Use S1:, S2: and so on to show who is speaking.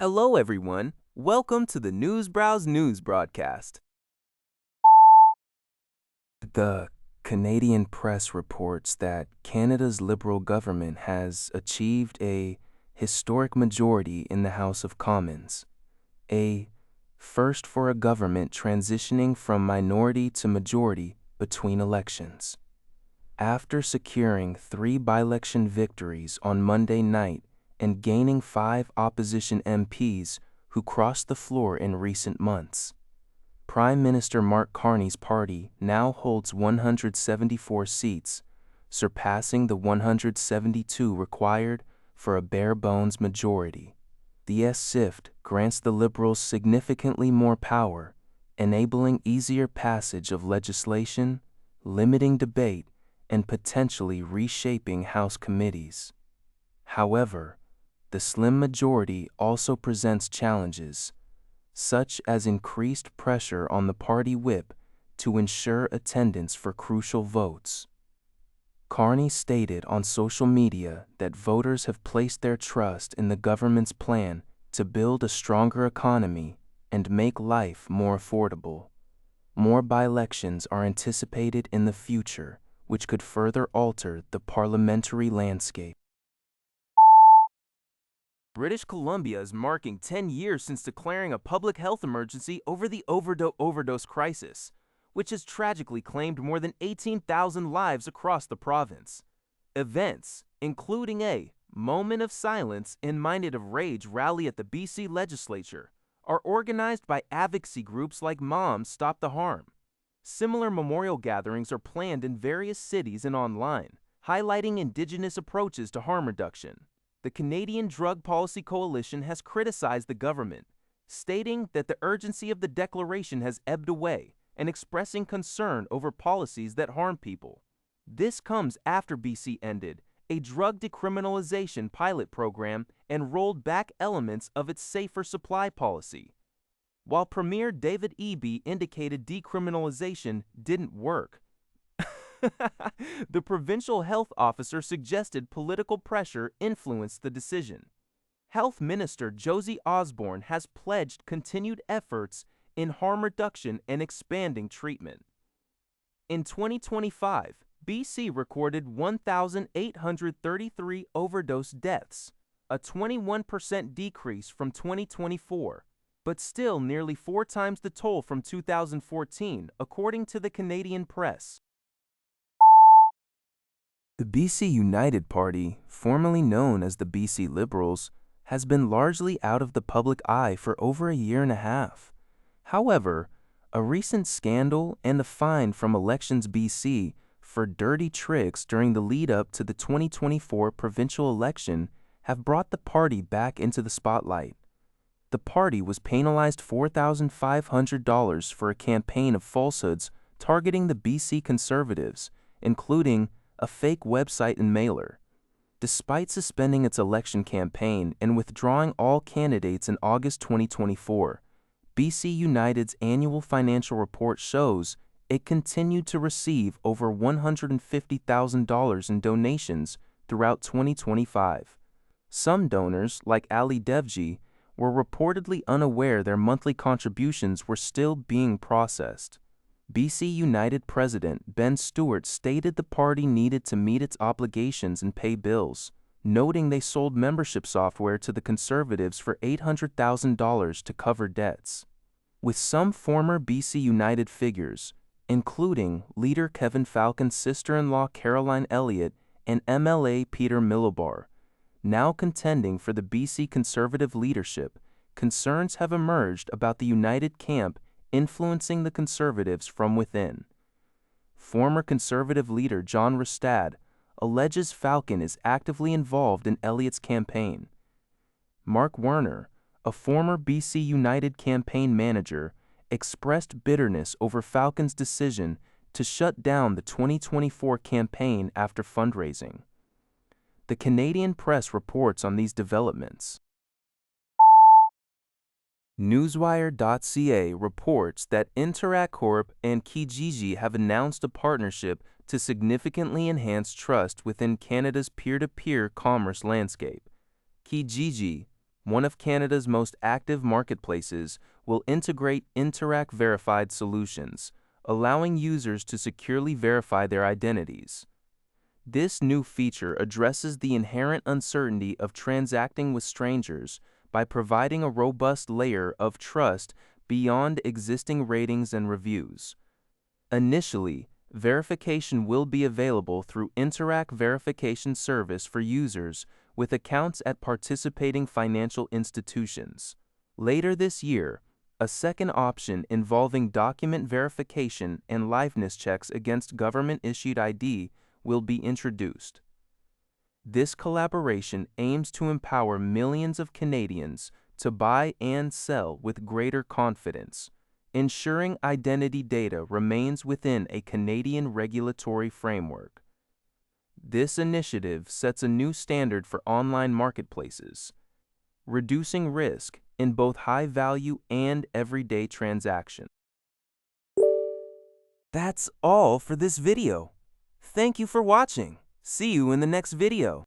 S1: Hello, everyone. Welcome to the Newsbrowse News broadcast. The Canadian press reports that Canada's Liberal government has achieved a historic majority in the House of Commons, a first for a government transitioning from minority to majority between elections. After securing 3 by-election victories on Monday night and gaining 5 opposition MPs who crossed the floor in recent months, Prime Minister Mark Carney's party now holds 174 seats, surpassing the 172 required for a bare-bones majority. The SIFT grants the Liberals significantly more power, enabling easier passage of legislation, limiting debate, and potentially reshaping House committees. However, the slim majority also presents challenges, such as increased pressure on the party whip to ensure attendance for crucial votes. Carney stated on social media that voters have placed their trust in the government's plan to build a stronger economy and make life more affordable. More by-elections are anticipated in the future, which could further alter the parliamentary landscape. British Columbia is marking 10 years since declaring a public health emergency over the overdose crisis, which has tragically claimed more than 18,000 lives across the province. Events, including a Moment of Silence and Minded of Rage rally at the BC legislature, are organized by advocacy groups like Moms Stop the Harm. Similar memorial gatherings are planned in various cities and online, highlighting Indigenous approaches to harm reduction. The Canadian Drug Policy Coalition has criticized the government, stating that the urgency of the declaration has ebbed away and expressing concern over policies that harm people. This comes after BC ended a drug decriminalization pilot program and rolled back elements of its safer supply policy. While Premier David Eby indicated decriminalization didn't work, the provincial health officer suggested political pressure influenced the decision. Health Minister Josie Osborne has pledged continued efforts in harm reduction and expanding treatment. In 2025, BC recorded 1,833 overdose deaths, a 21% decrease from 2024, but still nearly 4 times the toll from 2014, according to the Canadian press. The BC United Party, formerly known as the BC Liberals, has been largely out of the public eye for over a year and a half. However, a recent scandal and a fine from Elections BC for dirty tricks during the lead-up to the 2024 provincial election have brought the party back into the spotlight. The party was penalized $4,500 for a campaign of falsehoods targeting the BC Conservatives, including a fake website and mailer. Despite suspending its election campaign and withdrawing all candidates in August 2024, BC United's annual financial report shows it continued to receive over $150,000 in donations throughout 2025. Some donors, like Ali Devji, were reportedly unaware their monthly contributions were still being processed. BC United President Ben Stewart stated the party needed to meet its obligations and pay bills, noting they sold membership software to the Conservatives for $800,000 to cover debts. With some former BC United figures, including leader Kevin Falcon's sister-in-law Caroline Elliott and MLA Peter Milobar, now contending for the BC Conservative leadership, concerns have emerged about the United camp influencing the Conservatives from within. Former Conservative leader John Rustad alleges Falcon is actively involved in Elliott's campaign. Mark Werner, a former BC United campaign manager, expressed bitterness over Falcon's decision to shut down the 2024 campaign after fundraising. The Canadian press reports on these developments. Newswire.ca reports that Interac Corp and Kijiji have announced a partnership to significantly enhance trust within Canada's peer-to-peer commerce landscape. Kijiji, one of Canada's most active marketplaces, will integrate Interac verified solutions, allowing users to securely verify their identities. This new feature addresses the inherent uncertainty of transacting with strangers by providing a robust layer of trust beyond existing ratings and reviews. Initially, verification will be available through Interac Verification Service for users with accounts at participating financial institutions. Later this year, a second option involving document verification and liveness checks against government-issued ID will be introduced. This collaboration aims to empower millions of Canadians to buy and sell with greater confidence, ensuring identity data remains within a Canadian regulatory framework. This initiative sets a new standard for online marketplaces, reducing risk in both high-value and everyday transactions. That's all for this video. Thank you for watching. See you in the next video.